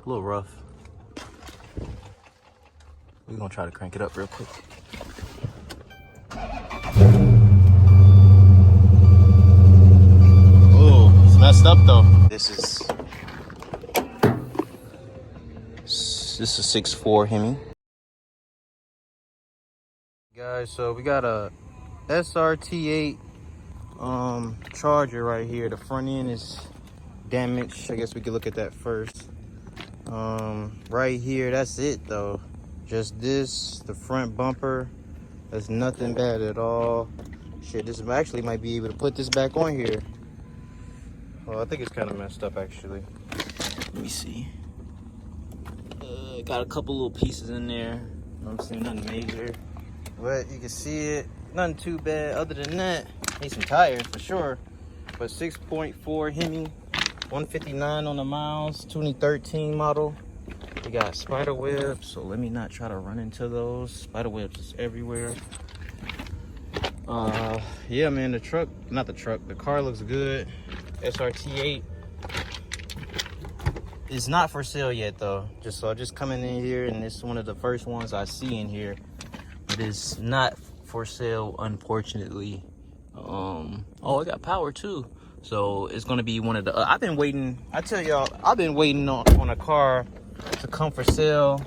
A little rough. We're gonna try to crank it up real quick. Oh, it's messed up though. This is a 6.4 Hemi. Guys, so we got a SRT8 Charger right here. The front end is damaged. I guess we could look at that first. Right here, that's it though. Just this, the front bumper. That's nothing bad at all. Shit, this actually might be able to put this back on here. Well, I think it's kind of messed up actually. Let me see. Got a couple little pieces in there. I'm seeing nothing major, but you can see it. Nothing too bad. Other than that, need some tires for sure. But 6.4 Hemi, 159 on the miles, 2013 model. We got spider webs, so let me not try to run into those. Spider webs is everywhere. Yeah, man, the car looks good. SRT8 is not for sale yet though. Just coming in here, and it's one of the first ones I see in here. But it's not for sale, unfortunately. Oh, it got power too. So it's gonna be one of the. I've been waiting. I tell y'all, I've been waiting on a car to come for sale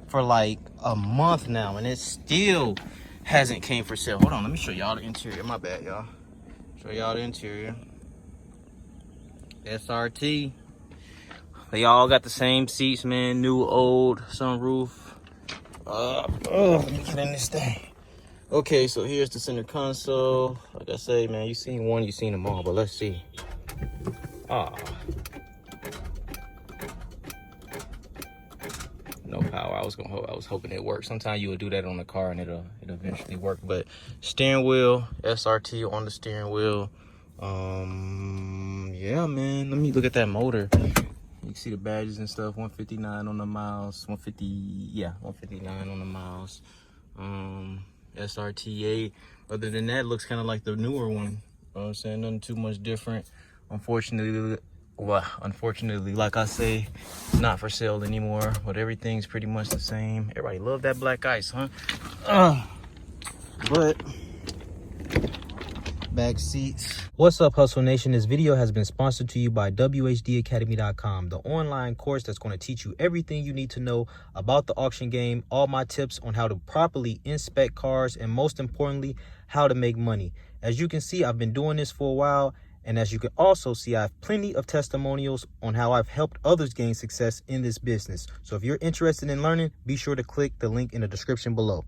for like a month now, and it still hasn't came for sale. Hold on, let me show y'all the interior. My bad, y'all. Show y'all the interior. SRT. They all got the same seats, man. New, old, sunroof. Let me get in this thing. Okay, so here's the center console. Like I say, man, you seen one, you seen them all, but let's see. No power. I was hoping it worked. Sometimes you would do that on the car and it'll eventually work. But steering wheel, SRT on the steering wheel. Yeah, man. Let me look at that motor. You can see the badges and stuff. 159 on the miles. 159 on the miles. SRT8. Other than that, looks kind of like the newer one. You know what I'm saying? Nothing too much different. Unfortunately, like I say, not for sale anymore. But everything's pretty much the same. Everybody love that black ice, huh? But back seats. What's up, Hustle Nation? This video has been sponsored to you by whdacademy.com, the online course that's going to teach you everything you need to know about the auction game, all my tips on how to properly inspect cars, and most importantly, how to make money. As you can see, I've been doing this for a while, and as you can also see, I have plenty of testimonials on how I've helped others gain success in this business. So if you're interested in learning, be sure to click the link in the description below.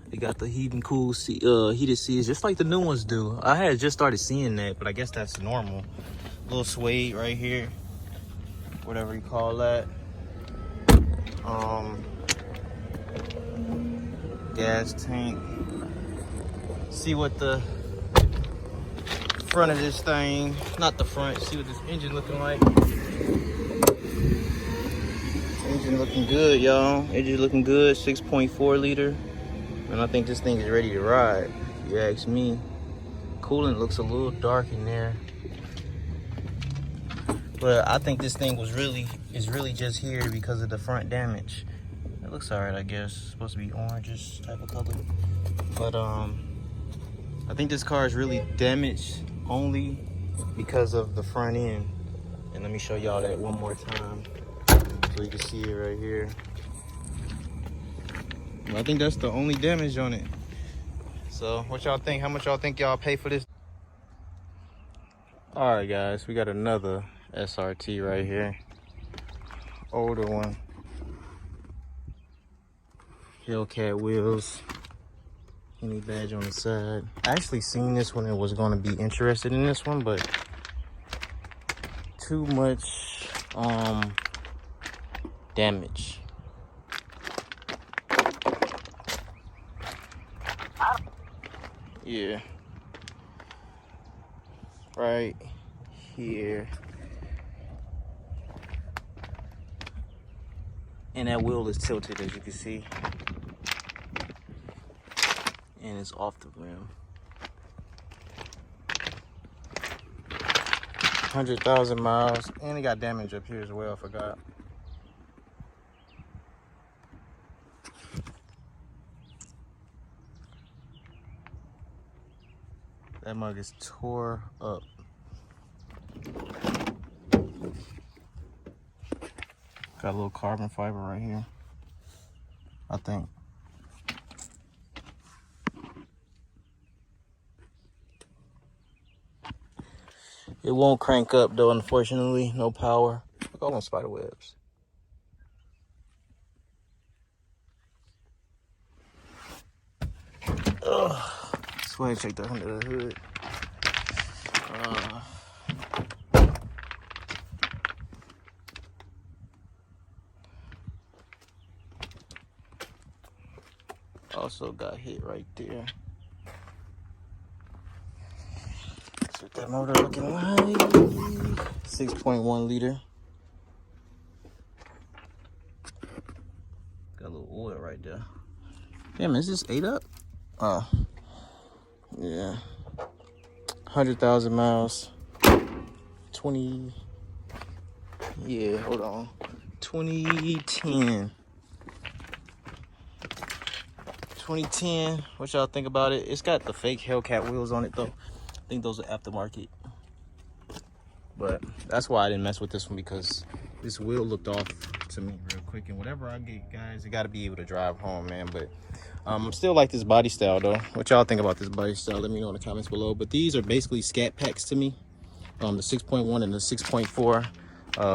They got the heated seats, just like the new ones do. I had just started seeing that, but I guess that's normal. Little suede right here, whatever you call that. Gas tank. See what the front of this thing, not the front, see what this engine looking like. Engine looking good, y'all. Engine looking good, 6.4 liter. And I think this thing is ready to ride, if you ask me. Coolant looks a little dark in there. But I think this thing is really just here because of the front damage. It looks alright, I guess. It's supposed to be orangish type of color. But I think this car is really damaged only because of the front end. And let me show y'all that one more time so you can see it right here. I think that's the only damage on it. So what y'all think? How much y'all think y'all pay for this? All right, guys, we got another SRT right here. Older one. Hellcat wheels. Any badge on the side. I actually seen this one and was going to be interested in this one, but too much damage. Yeah, right here, and that wheel is tilted, as you can see, and it's off the rim. 100,000 miles. And it got damage up here as well, I forgot. That mug is tore up. Got a little carbon fiber right here, I think. It won't crank up though, unfortunately. No power. Look, all them spider webs. Ugh. Let's go ahead and check the under the hood. Also got hit right there. That's what that motor looking like. 6.1 liter. Got a little oil right there. Damn, is this 8 up? Oh, yeah. 100,000 miles. 20. Yeah, hold on. 2010. 2010. What y'all think about it? It's got the fake Hellcat wheels on it though. I think those are aftermarket. But that's why I didn't mess with this one, because this wheel looked off to me real quick. And whatever I get, guys, it got to be able to drive home, man. But still like this body style though. What y'all think about this body style? Let me know in the comments below. But these are basically scat packs to me. The 6.1 and the 6.4.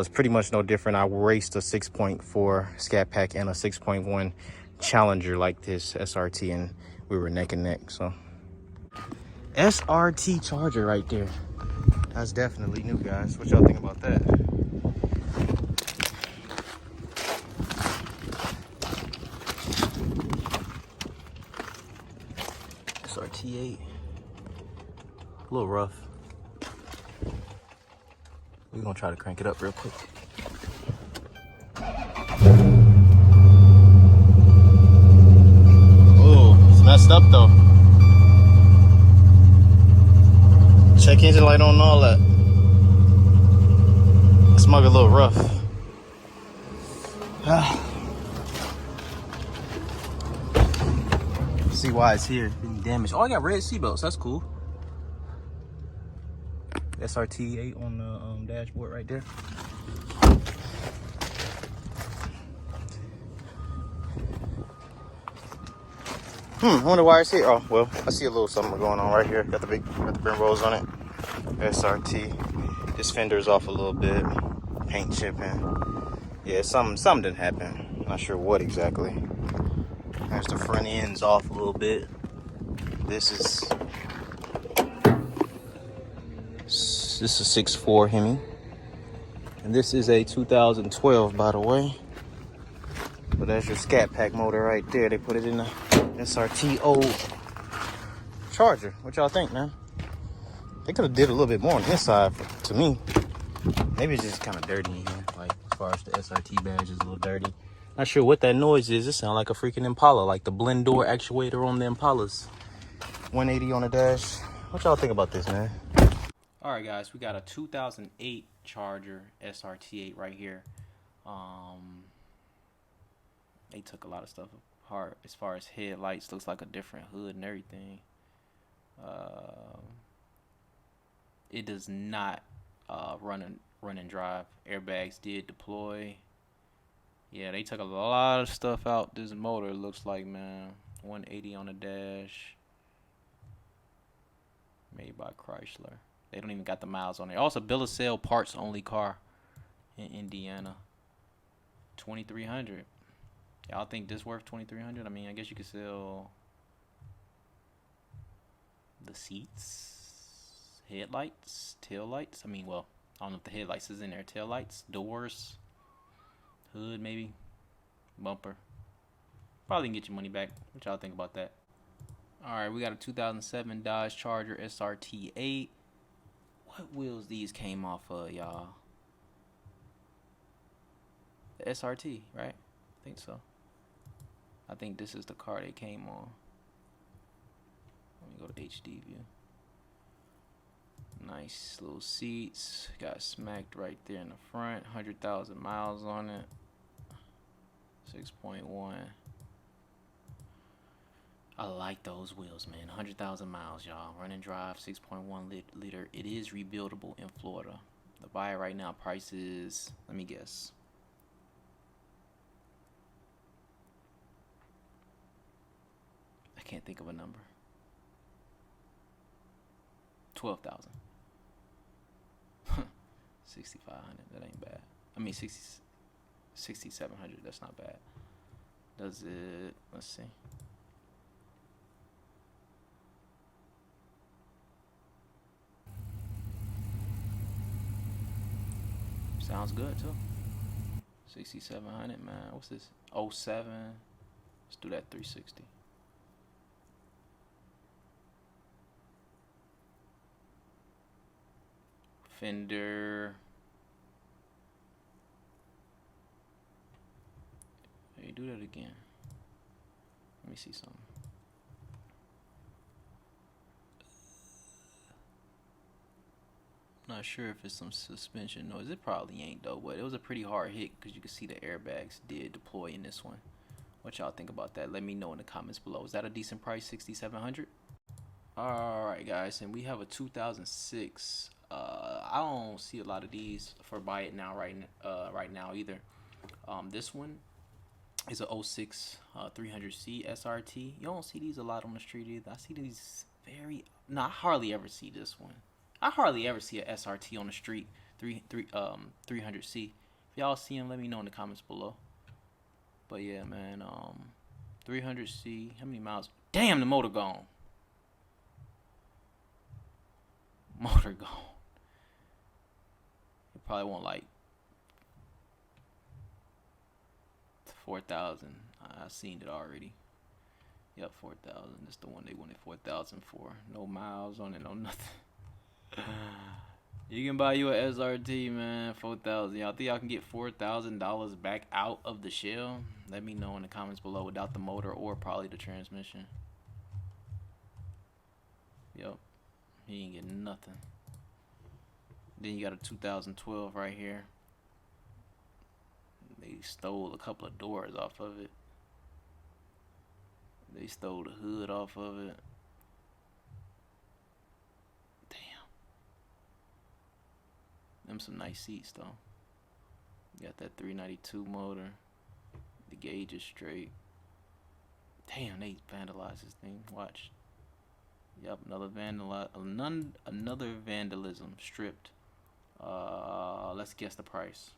It's pretty much no different. I raced a 6.4 scat pack and a 6.1 Challenger like this SRT, and we were neck and neck. So SRT Charger right there. That's definitely new, guys. What y'all think about that? SRT8. A little rough. We're gonna try to crank it up real quick. Oh, it's messed up though. Check engine light on and all that. Smug a little rough. See why it's here. Being damaged. Oh, I got red seatbelts. That's cool. SRT8 on the dashboard right there. I wonder why it's here. Oh, well, I see a little something going on right here. Got the brim rolls on it. SRT. This fender's off a little bit. Paint chipping. Yeah, something didn't happen. Not sure what exactly. There's the front end's off a little bit. This is a 6.4 Hemi. And this is a 2012, by the way. But that's your scat pack motor right there. They put it in the SRT old Charger. What y'all think, man? They could have did a little bit more on the inside to me. Maybe it's just kind of dirty in here. Like, as far as the SRT badge is a little dirty. Not sure what that noise is. It sounds like a freaking Impala, like the blend door actuator on the Impalas. 180 on the dash. What y'all think about this, man? All right, guys, we got a 2008 Charger SRT8 right here. They took a lot of stuff apart as far as headlights. Looks like a different hood and everything. It does not run and drive. Airbags did deploy. Yeah, they took a lot of stuff out this motor, it looks like, man. 180 on the dash. Made by Chrysler. They don't even got the miles on it. Also, bill of sale parts only car in Indiana. 2,300. Y'all think this worth 2,300? I mean, I guess you could sell the seats, headlights, tail lights. I mean, well, I don't know if the headlights is in there. Tail lights, doors, hood, maybe, bumper. Probably can get your money back. What y'all think about that? All right, we got a 2007 Dodge Charger SRT8. What wheels these came off of, y'all? The SRT, right? I think so. I think this is the car they came on. Let me go to HD view. Nice little seats. Got smacked right there in the front. 100,000 miles on it. 6.1. I like those wheels, man. 100,000 miles, y'all. Run and drive, 6.1 liter. It is rebuildable in Florida. The buy it right now price is, let me guess. I can't think of a number. 12,000. 6,500. That ain't bad. I mean 6,700. That's not bad. Does it? Let's see. Sounds good too. 6,700, man. What's this? 07. Let's do that 360. Fender. Hey, do that again. Let me see something. Not sure if it's some suspension noise. It probably ain't though, but it was a pretty hard hit because you can see the airbags did deploy in this one. What y'all think about that? Let me know in the comments below. Is that a decent price? 6,700. All right, guys, and we have a 2006. I don't see a lot of these for buy it now right now either. This one is a 06 300C SRT. You don't see these a lot on the street either. I see these I hardly ever see this one. I hardly ever see a SRT on the street. 300C. If y'all see them, let me know in the comments below. But yeah, man, 300C. How many miles? Damn, the motor gone. Motor gone. It probably want like 4,000. I've seen it already. Yep, 4,000. That's the one they wanted 4,000 for. No miles on it, no nothing. You can buy you a SRT, man. 4,000. Y'all think y'all can get $4,000 back out of the shell? Let me know in the comments below without the motor or probably the transmission. Yep. He ain't getting nothing. Then you got a 2012 right here. They stole a couple of doors off of it. They stole the hood off of it. Damn. Them some nice seats though. Got that 392 motor. The gauge is straight. Damn, they vandalized this thing. Watch. Yep, another vandalism stripped. Let's guess the price.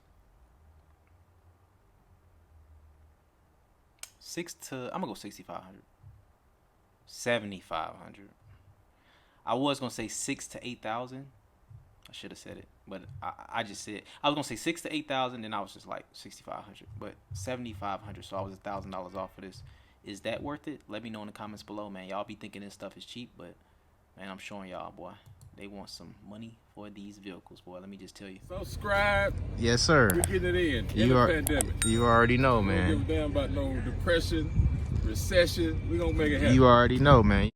I'm gonna go 6,500. 7,500. I was gonna say 6,000 to 8,000. I should have said it, but I just said I was gonna say 6,000 to 8,000. Then I was just like 6,500, but 7,500. So I was $1,000 off for this. Is that worth it? Let me know in the comments below, man. Y'all be thinking this stuff is cheap, but man, I'm showing y'all, boy. They want some money for these vehicles, boy. Let me just tell you. Subscribe. Yes, sir. We're getting it in the pandemic. You already know, man. We don't give a damn about no depression, recession. We're going to make it happen. You already know, man.